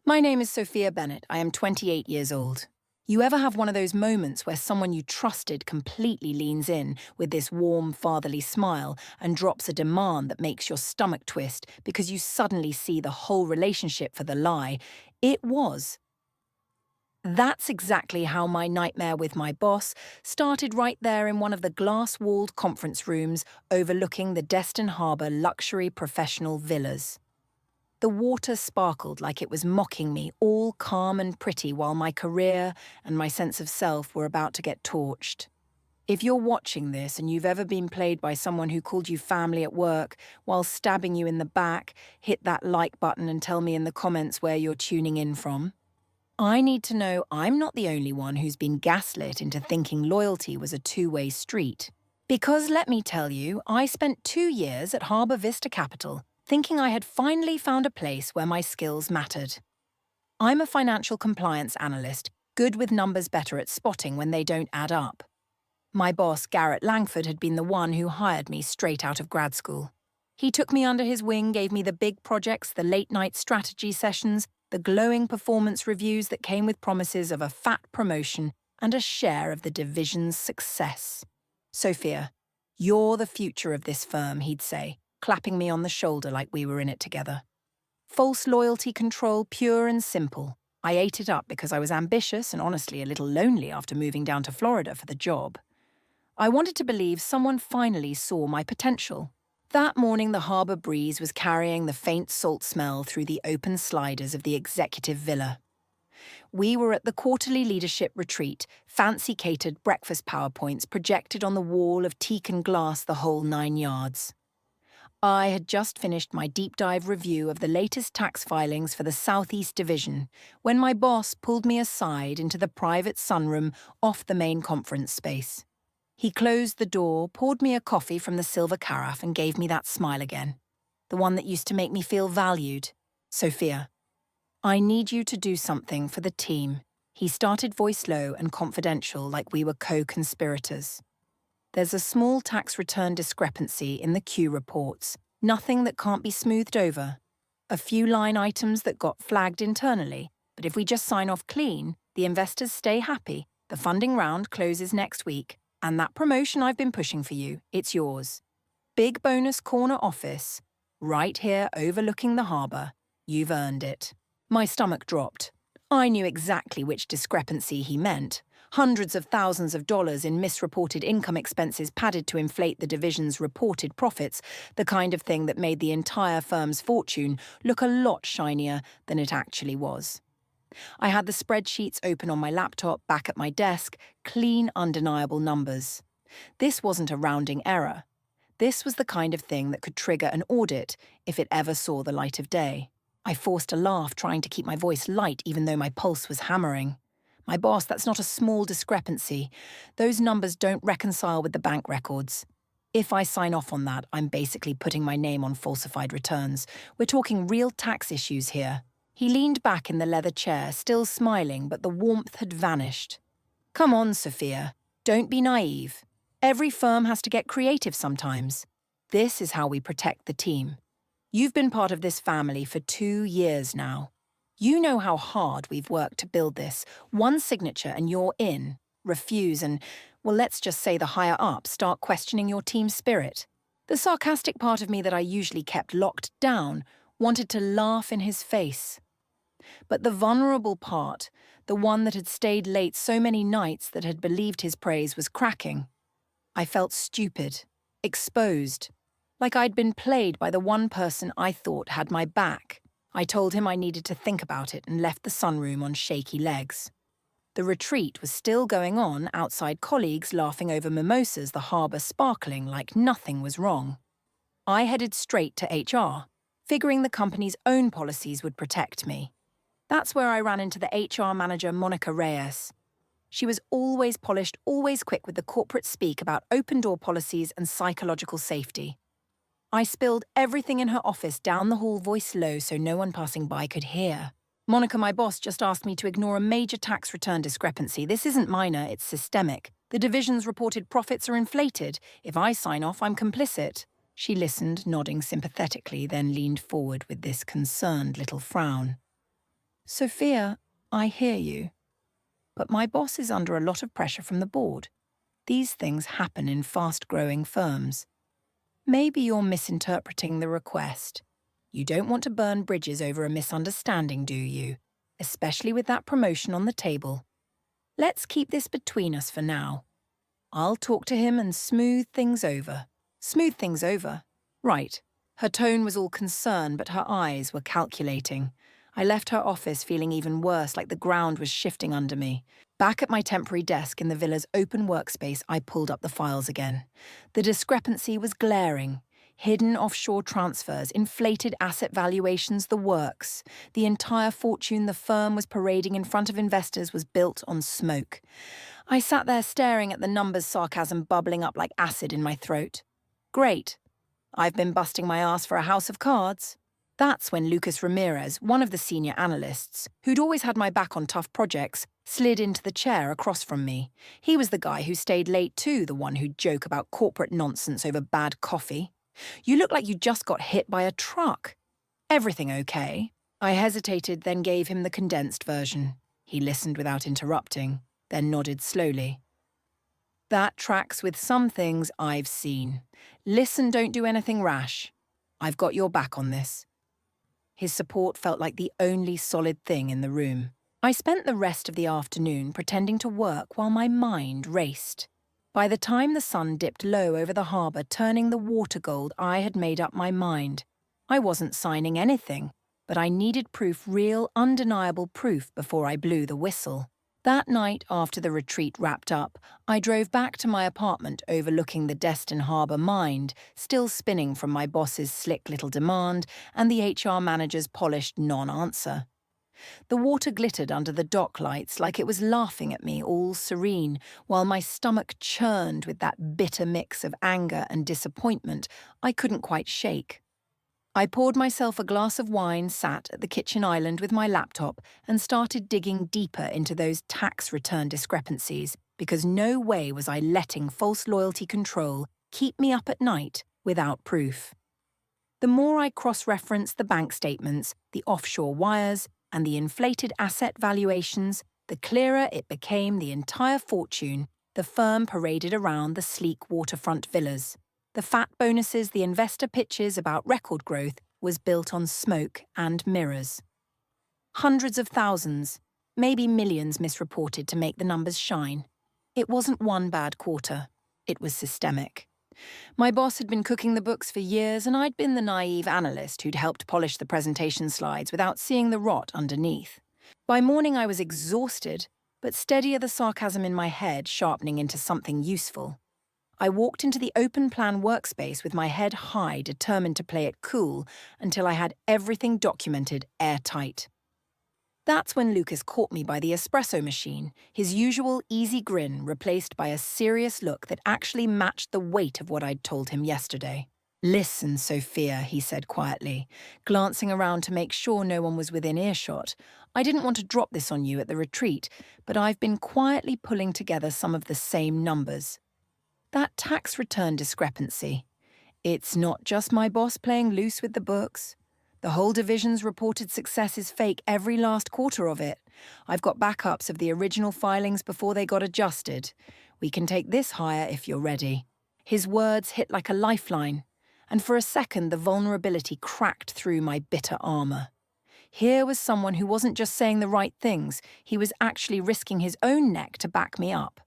My name is Sophia Bennett. I am 28 years old. You ever have one of those moments where someone you trusted completely leans in with this warm, fatherly smile and drops a demand that makes your stomach twist because you suddenly see the whole relationship for the lie? It was. That's exactly how my nightmare with my boss started right there in one of the glass-walled conference rooms overlooking the Destin Harbour luxury professional villas. The water sparkled like it was mocking me, all calm and pretty, while my career and my sense of self were about to get torched. If you're watching this and you've ever been played by someone who called you family at work while stabbing you in the back, hit that like button and tell me in the comments where you're tuning in from. I need to know I'm not the only one who's been gaslit into thinking loyalty was a two-way street. Because let me tell you, I spent 2 years at Harbour Vista Capital thinking I had finally found a place where my skills mattered. I'm a financial compliance analyst, good with numbers, better at spotting when they don't add up. My boss, Garrett Langford, had been the one who hired me straight out of grad school. He took me under his wing, gave me the big projects, the late-night strategy sessions, the glowing performance reviews that came with promises of a fat promotion and a share of the division's success. Sophia, you're the future of this firm, he'd say, clapping me on the shoulder like we were in it together. False loyalty control, pure and simple. I ate it up because I was ambitious and honestly a little lonely after moving down to Florida for the job. I wanted to believe someone finally saw my potential. That morning, the harbour breeze was carrying the faint salt smell through the open sliders of the executive villa. We were at the quarterly leadership retreat, fancy catered breakfast PowerPoints projected on the wall of teak and glass, the whole 9 yards. I had just finished my deep dive review of the latest tax filings for the Southeast Division when my boss pulled me aside into the private sunroom off the main conference space. He closed the door, poured me a coffee from the silver carafe and gave me that smile again. The one that used to make me feel valued. Sophia, I need you to do something for the team. He started voice low and confidential like we were co-conspirators. There's a small tax return discrepancy in the Q reports. Nothing that can't be smoothed over. A few line items that got flagged internally. But if we just sign off clean, the investors stay happy. The funding round closes next week. And that promotion I've been pushing for you, it's yours. Big bonus corner office, right here overlooking the harbour. You've earned it. My stomach dropped. I knew exactly which discrepancy he meant. Hundreds of thousands of dollars in misreported income expenses padded to inflate the division's reported profits, the kind of thing that made the entire firm's fortune look a lot shinier than it actually was. I had the spreadsheets open on my laptop back at my desk, clean, undeniable numbers. This wasn't a rounding error. This was the kind of thing that could trigger an audit if it ever saw the light of day. I forced a laugh, trying to keep my voice light even though my pulse was hammering. My boss, that's not a small discrepancy. Those numbers don't reconcile with the bank records. If I sign off on that, I'm basically putting my name on falsified returns. We're talking real tax issues here. He leaned back in the leather chair, still smiling, but the warmth had vanished. Come on, Sophia. Don't be naive. Every firm has to get creative sometimes. This is how we protect the team. You've been part of this family for 2 years now. You know how hard we've worked to build this. One signature and you're in. Refuse and, well, let's just say the higher-ups start questioning your team spirit. The sarcastic part of me that I usually kept locked down wanted to laugh in his face. But the vulnerable part, the one that had stayed late so many nights that had believed his praise, was cracking. I felt stupid, exposed, like I'd been played by the one person I thought had my back. I told him I needed to think about it and left the sunroom on shaky legs. The retreat was still going on outside, colleagues laughing over mimosas, the harbour sparkling like nothing was wrong. I headed straight to HR, figuring the company's own policies would protect me. That's where I ran into the HR manager, Monica Reyes. She was always polished, always quick with the corporate speak about open-door policies and psychological safety. I spilled everything in her office down the hall, voice low so no one passing by could hear. Monica, my boss, just asked me to ignore a major tax return discrepancy. This isn't minor, it's systemic. The division's reported profits are inflated. If I sign off, I'm complicit. She listened, nodding sympathetically, then leaned forward with this concerned little frown. Sophia, I hear you. But my boss is under a lot of pressure from the board. These things happen in fast-growing firms. Maybe you're misinterpreting the request. You don't want to burn bridges over a misunderstanding, do you? Especially with that promotion on the table. Let's keep this between us for now. I'll talk to him and smooth things over. Smooth things over? Right. Her tone was all concern, but her eyes were calculating. I left her office feeling even worse, like the ground was shifting under me. Back at my temporary desk in the villa's open workspace, I pulled up the files again. The discrepancy was glaring. Hidden offshore transfers, inflated asset valuations, the works. The entire fortune the firm was parading in front of investors was built on smoke. I sat there staring at the numbers, sarcasm bubbling up like acid in my throat. Great. I've been busting my ass for a house of cards. That's when Lucas Ramirez, one of the senior analysts, who'd always had my back on tough projects, slid into the chair across from me. He was the guy who stayed late too, the one who'd joke about corporate nonsense over bad coffee. You look like you just got hit by a truck. Everything okay? I hesitated, then gave him the condensed version. He listened without interrupting, then nodded slowly. That tracks with some things I've seen. Listen, don't do anything rash. I've got your back on this. His support felt like the only solid thing in the room. I spent the rest of the afternoon pretending to work while my mind raced. By the time the sun dipped low over the harbour, turning the water gold, I had made up my mind. I wasn't signing anything, but I needed proof, real, undeniable proof, before I blew the whistle. That night, after the retreat wrapped up, I drove back to my apartment overlooking the Destin Harbour Mind, still spinning from my boss's slick little demand and the HR manager's polished non-answer. The water glittered under the dock lights like it was laughing at me, all serene, while my stomach churned with that bitter mix of anger and disappointment I couldn't quite shake. I poured myself a glass of wine, sat at the kitchen island with my laptop, and started digging deeper into those tax return discrepancies, because no way was I letting false loyalty control keep me up at night without proof. The more I cross-referenced the bank statements, the offshore wires, and the inflated asset valuations, the clearer it became the entire fortune the firm paraded around the sleek waterfront villas. The fat bonuses, the investor pitches about record growth, was built on smoke and mirrors. Hundreds of thousands, maybe millions misreported to make the numbers shine. It wasn't one bad quarter. It was systemic. My boss had been cooking the books for years, and I'd been the naive analyst who'd helped polish the presentation slides without seeing the rot underneath. By morning I was exhausted, but steadier, the sarcasm in my head sharpening into something useful. I walked into the open plan workspace with my head high, determined to play it cool until I had everything documented airtight. That's when Lucas caught me by the espresso machine, his usual easy grin replaced by a serious look that actually matched the weight of what I'd told him yesterday. "Listen, Sophia," he said quietly, glancing around to make sure no one was within earshot. "I didn't want to drop this on you at the retreat, but I've been quietly pulling together some of the same numbers. That tax return discrepancy. It's not just my boss playing loose with the books. The whole division's reported success is fake, every last quarter of it. I've got backups of the original filings before they got adjusted. We can take this higher if you're ready." His words hit like a lifeline, and for a second the vulnerability cracked through my bitter armor. Here was someone who wasn't just saying the right things, he was actually risking his own neck to back me up.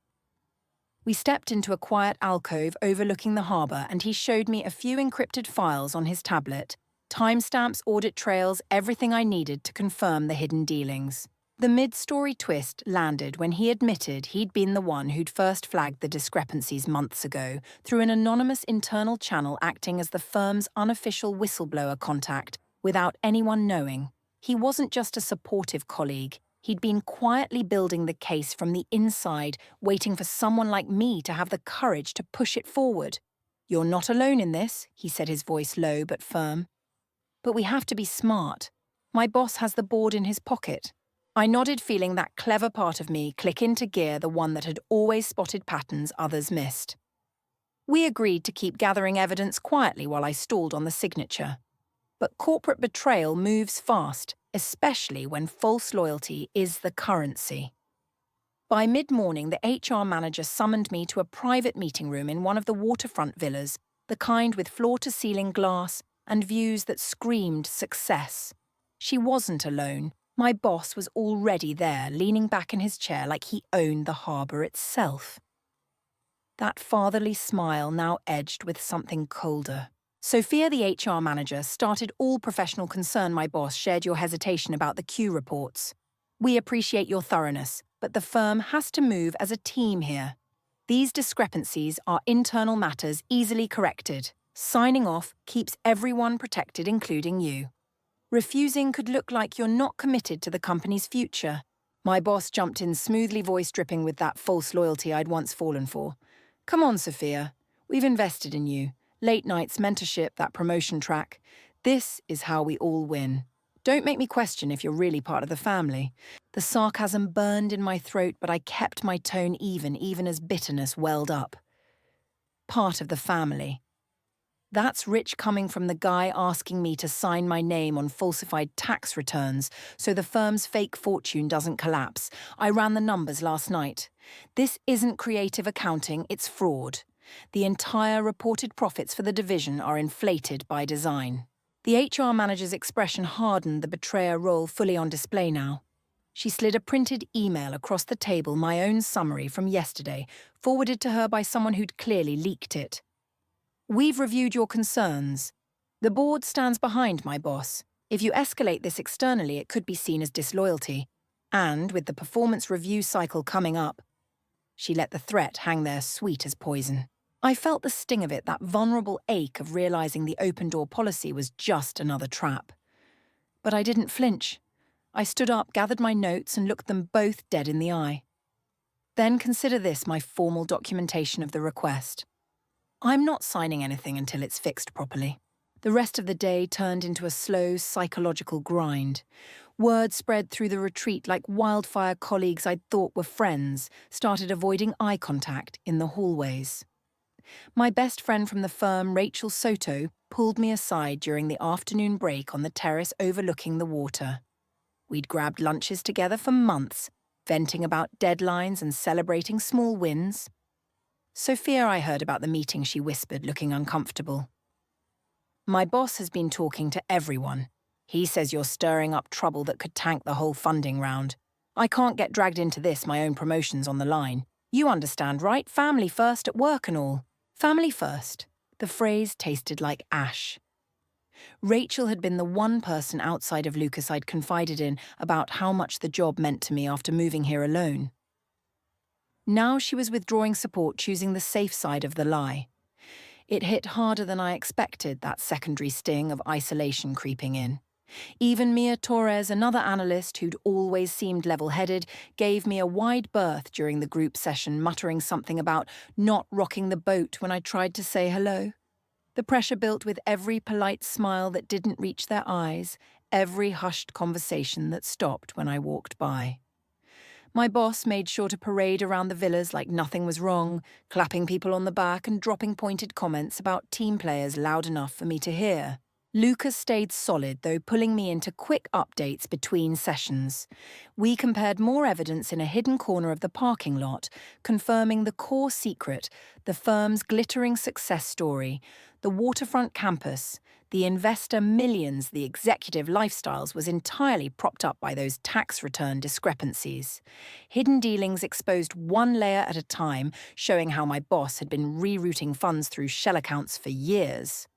We stepped into a quiet alcove overlooking the harbour, and he showed me a few encrypted files on his tablet. Timestamps, audit trails, everything I needed to confirm the hidden dealings. The mid-story twist landed when he admitted he'd been the one who'd first flagged the discrepancies months ago, through an anonymous internal channel acting as the firm's unofficial whistleblower contact, without anyone knowing. He wasn't just a supportive colleague. He'd been quietly building the case from the inside, waiting for someone like me to have the courage to push it forward. "You're not alone in this," he said, his voice low but firm. "But we have to be smart. My boss has the board in his pocket." I nodded, feeling that clever part of me click into gear, the one that had always spotted patterns others missed. We agreed to keep gathering evidence quietly while I stalled on the signature. But corporate betrayal moves fast, especially when false loyalty is the currency. By mid-morning, the HR manager summoned me to a private meeting room in one of the waterfront villas, the kind with floor-to-ceiling glass and views that screamed success. She wasn't alone. My boss was already there, leaning back in his chair like he owned the harbour itself. That fatherly smile now edged with something colder. Sophia, the HR manager, started all professional concern. My boss shared your hesitation about the Q reports. We appreciate your thoroughness, but the firm has to move as a team here. These discrepancies are internal matters easily corrected. Signing off keeps everyone protected, including you. Refusing could look like you're not committed to the company's future. My boss jumped in smoothly, voice dripping with that false loyalty I'd once fallen for. Come on, Sophia. We've invested in you. Late nights, mentorship, that promotion track. This is how we all win. Don't make me question if you're really part of the family. The sarcasm burned in my throat, but I kept my tone even as bitterness welled up. Part of the family. That's rich coming from the guy asking me to sign my name on falsified tax returns so the firm's fake fortune doesn't collapse. I ran the numbers last night. This isn't creative accounting, it's fraud. The entire reported profits for the division are inflated by design. The HR manager's expression hardened, the betrayer role fully on display now. She slid a printed email across the table, my own summary from yesterday, forwarded to her by someone who'd clearly leaked it. We've reviewed your concerns. The board stands behind my boss. If you escalate this externally, it could be seen as disloyalty. And with the performance review cycle coming up, she let the threat hang there sweet as poison. I felt the sting of it, that vulnerable ache of realizing the open-door policy was just another trap. But I didn't flinch. I stood up, gathered my notes, and looked them both dead in the eye. Then consider this my formal documentation of the request. I'm not signing anything until it's fixed properly. The rest of the day turned into a slow, psychological grind. Word spread through the retreat like wildfire. Colleagues I'd thought were friends started avoiding eye contact in the hallways. My best friend from the firm, Rachel Soto, pulled me aside during the afternoon break on the terrace overlooking the water. We'd grabbed lunches together for months, venting about deadlines and celebrating small wins. Sophia, I heard about the meeting, she whispered, looking uncomfortable. My boss has been talking to everyone. He says you're stirring up trouble that could tank the whole funding round. I can't get dragged into this, my own promotion's on the line. You understand, right? Family first at work and all. Family first. The phrase tasted like ash. Rachel had been the one person outside of Lucas I'd confided in about how much the job meant to me after moving here alone. Now she was withdrawing support, choosing the safe side of the lie. It hit harder than I expected, that secondary sting of isolation creeping in. Even Mia Torres, another analyst who'd always seemed level-headed, gave me a wide berth during the group session, muttering something about not rocking the boat when I tried to say hello. The pressure built with every polite smile that didn't reach their eyes, every hushed conversation that stopped when I walked by. My boss made sure to parade around the villas like nothing was wrong, clapping people on the back and dropping pointed comments about team players loud enough for me to hear. Lucas stayed solid, though, pulling me into quick updates between sessions. We compared more evidence in a hidden corner of the parking lot, confirming the core secret, the firm's glittering success story, the waterfront campus, the investor millions, the executive lifestyles was entirely propped up by those tax return discrepancies. Hidden dealings exposed one layer at a time, showing how my boss had been rerouting funds through shell accounts for years.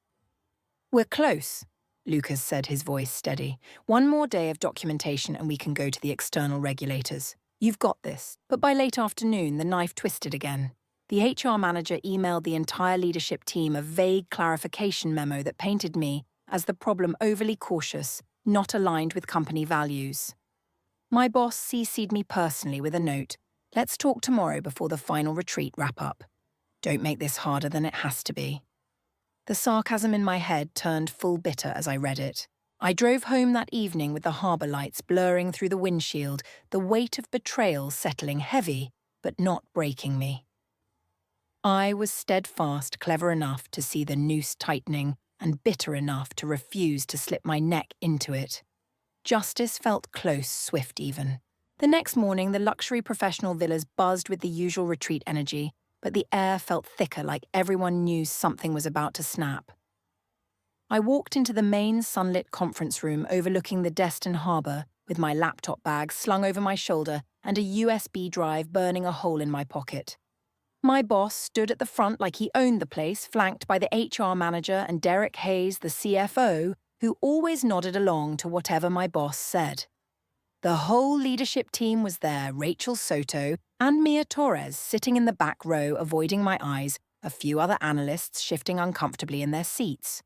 We're close, Lucas said, his voice steady. One more day of documentation and we can go to the external regulators. You've got this. But by late afternoon, the knife twisted again. The HR manager emailed the entire leadership team a vague clarification memo that painted me as the problem overly cautious, not aligned with company values. My boss CC'd me personally with a note. Let's talk tomorrow before the final retreat wrap-up. Don't make this harder than it has to be. The sarcasm in my head turned full bitter as I read it. I drove home that evening with the harbour lights blurring through the windshield, the weight of betrayal settling heavy, but not breaking me. I was steadfast, clever enough to see the noose tightening, and bitter enough to refuse to slip my neck into it. Justice felt close, swift even. The next morning, the luxury professional villas buzzed with the usual retreat energy, but the air felt thicker, like everyone knew something was about to snap. I walked into the main sunlit conference room overlooking the Destin Harbour, with my laptop bag slung over my shoulder and a USB drive burning a hole in my pocket. My boss stood at the front like he owned the place, flanked by the HR manager and Derek Hayes, the CFO, who always nodded along to whatever my boss said. The whole leadership team was there, Rachel Soto and Mia Torres sitting in the back row avoiding my eyes, a few other analysts shifting uncomfortably in their seats.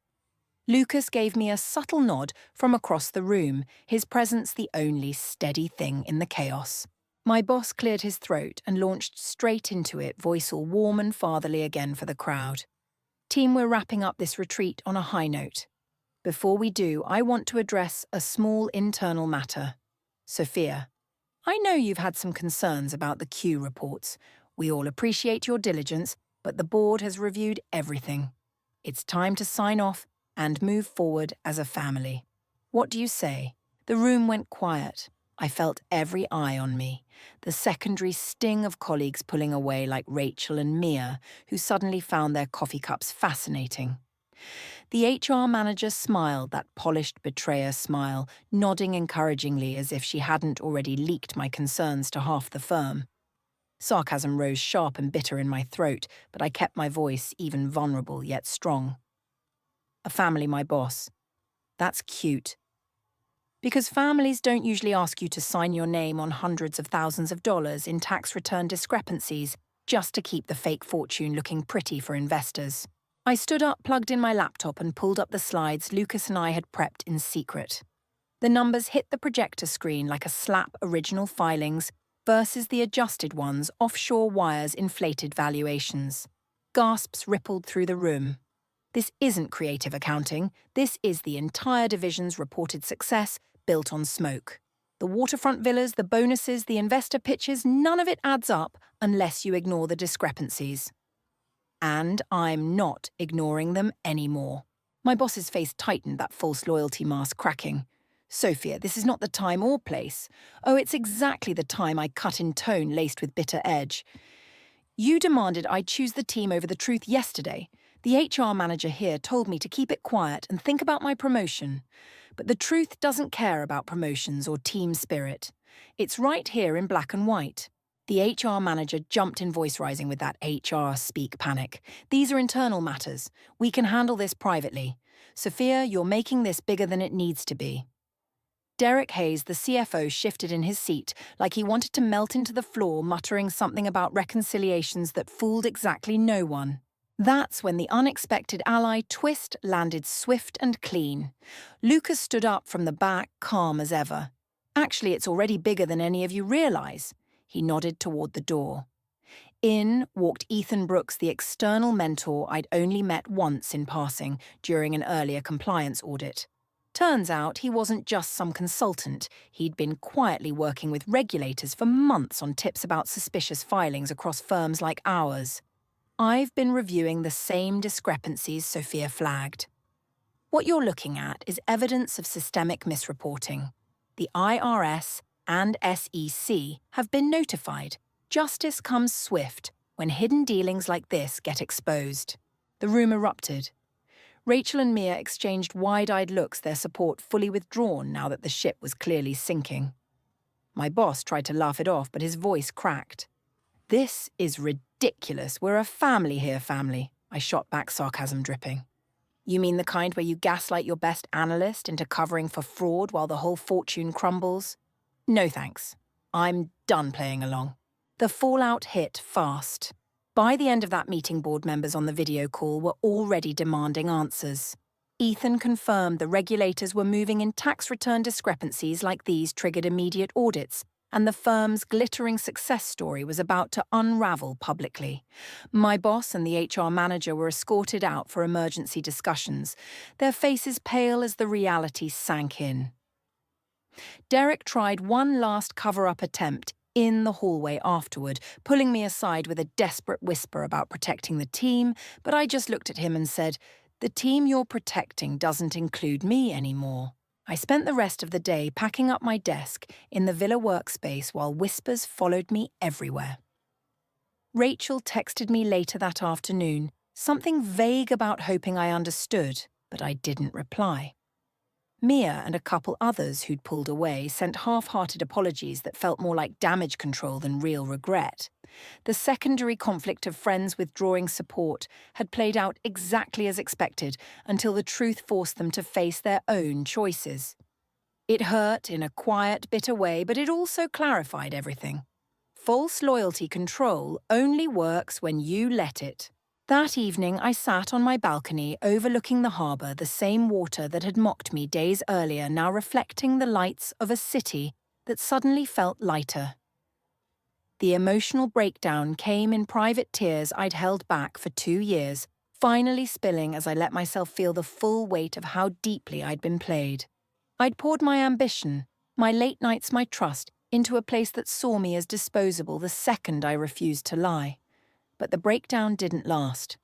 Lucas gave me a subtle nod from across the room, his presence the only steady thing in the chaos. My boss cleared his throat and launched straight into it, voice all warm and fatherly again for the crowd. Team, we're wrapping up this retreat on a high note. Before we do, I want to address a small internal matter. Sophia, I know you've had some concerns about the Q reports. We all appreciate your diligence, but the board has reviewed everything. It's time to sign off and move forward as a family. What do you say? The room went quiet. I felt every eye on me, the secondary sting of colleagues pulling away like Rachel and Mia, who suddenly found their coffee cups fascinating. The HR manager smiled, that polished betrayer smile, nodding encouragingly as if she hadn't already leaked my concerns to half the firm. Sarcasm rose sharp and bitter in my throat, but I kept my voice even vulnerable yet strong. A family, my boss. That's cute. Because families don't usually ask you to sign your name on hundreds of thousands of dollars in tax return discrepancies just to keep the fake fortune looking pretty for investors. I stood up, plugged in my laptop, and pulled up the slides Lucas and I had prepped in secret. The numbers hit the projector screen like a slap original filings versus the adjusted ones, offshore wires inflated valuations. Gasps rippled through the room. This isn't creative accounting. This is the entire division's reported success built on smoke. The waterfront villas, the bonuses, the investor pitches, none of it adds up unless you ignore the discrepancies. And I'm not ignoring them anymore. My boss's face tightened, that false loyalty mask cracking. Sophia, this is not the time or place. Oh, it's exactly the time, I cut in tone laced with bitter edge. You demanded I choose the team over the truth yesterday. The HR manager here told me to keep it quiet and think about my promotion. But the truth doesn't care about promotions or team spirit. It's right here in black and white. The HR manager jumped in, voice rising with that HR speak panic. These are internal matters. We can handle this privately. Sophia, you're making this bigger than it needs to be. Derek Hayes, the CFO, shifted in his seat like he wanted to melt into the floor, muttering something about reconciliations that fooled exactly no one. That's when the unexpected ally twist landed swift and clean. Lucas stood up from the back, calm as ever. Actually, it's already bigger than any of you realize. He nodded toward the door. In walked Ethan Brooks, the external mentor I'd only met once in passing during an earlier compliance audit. Turns out he wasn't just some consultant. He'd been quietly working with regulators for months on tips about suspicious filings across firms like ours. I've been reviewing the same discrepancies Sophia flagged. What you're looking at is evidence of systemic misreporting. The IRS and SEC have been notified. Justice comes swift when hidden dealings like this get exposed. The room erupted. Rachel and Mia exchanged wide-eyed looks, their support fully withdrawn now that the ship was clearly sinking. My boss tried to laugh it off, but his voice cracked. This is ridiculous. We're a family here, family. I shot back, sarcasm dripping. You mean the kind where you gaslight your best analyst into covering for fraud while the whole fortune crumbles? No thanks. I'm done playing along. The fallout hit fast. By the end of that meeting, board members on the video call were already demanding answers. Ethan confirmed the regulators were moving in tax return discrepancies like these triggered immediate audits, and the firm's glittering success story was about to unravel publicly. My boss and the HR manager were escorted out for emergency discussions, their faces pale as the reality sank in. Derek tried one last cover-up attempt in the hallway afterward, pulling me aside with a desperate whisper about protecting the team, but I just looked at him and said, The team you're protecting doesn't include me anymore. I spent the rest of the day packing up my desk in the villa workspace while whispers followed me everywhere. Rachel texted me later that afternoon, something vague about hoping I understood, but I didn't reply. Mia and a couple others who'd pulled away sent half-hearted apologies that felt more like damage control than real regret. The secondary conflict of friends withdrawing support had played out exactly as expected until the truth forced them to face their own choices. It hurt in a quiet, bitter way, but it also clarified everything. False loyalty control only works when you let it. That evening, I sat on my balcony overlooking the harbour, the same water that had mocked me days earlier now reflecting the lights of a city that suddenly felt lighter. The emotional breakdown came in private tears I'd held back for 2 years, finally spilling as I let myself feel the full weight of how deeply I'd been played. I'd poured my ambition, my late nights, my trust, into a place that saw me as disposable the second I refused to lie. But the breakdown didn't last.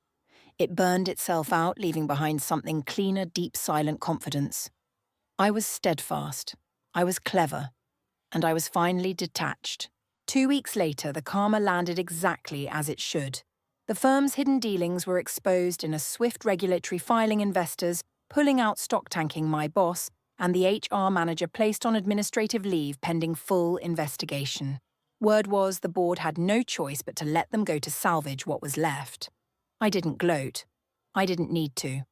It burned itself out, leaving behind something cleaner, deep, silent confidence. I was steadfast. I was clever. And I was finally detached. 2 weeks later, the karma landed exactly as it should. The firm's hidden dealings were exposed in a swift regulatory filing, investors pulling out, stock tanking my boss, and the HR manager placed on administrative leave pending full investigation. Word was the board had no choice but to let them go to salvage what was left. I didn't gloat. I didn't need to.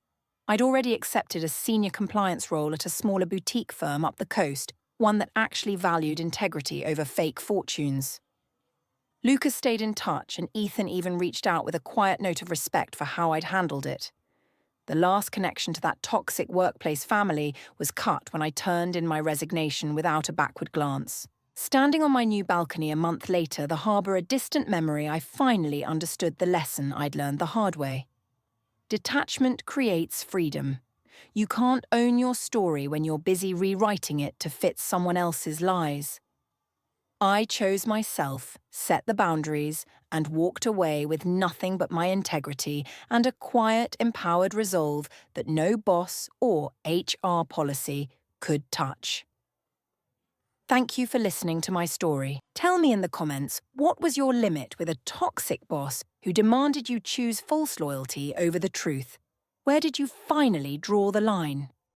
I'd already accepted a senior compliance role at a smaller boutique firm up the coast, one that actually valued integrity over fake fortunes. Lucas stayed in touch, and Ethan even reached out with a quiet note of respect for how I'd handled it. The last connection to that toxic workplace family was cut when I turned in my resignation without a backward glance. Standing on my new balcony a month later, the harbour a distant memory, I finally understood the lesson I'd learned the hard way. Detachment creates freedom. You can't own your story when you're busy rewriting it to fit someone else's lies. I chose myself, set the boundaries, and walked away with nothing but my integrity and a quiet, empowered resolve that no boss or HR policy could touch. Thank you for listening to my story. Tell me in the comments, what was your limit with a toxic boss who demanded you choose false loyalty over the truth? Where did you finally draw the line?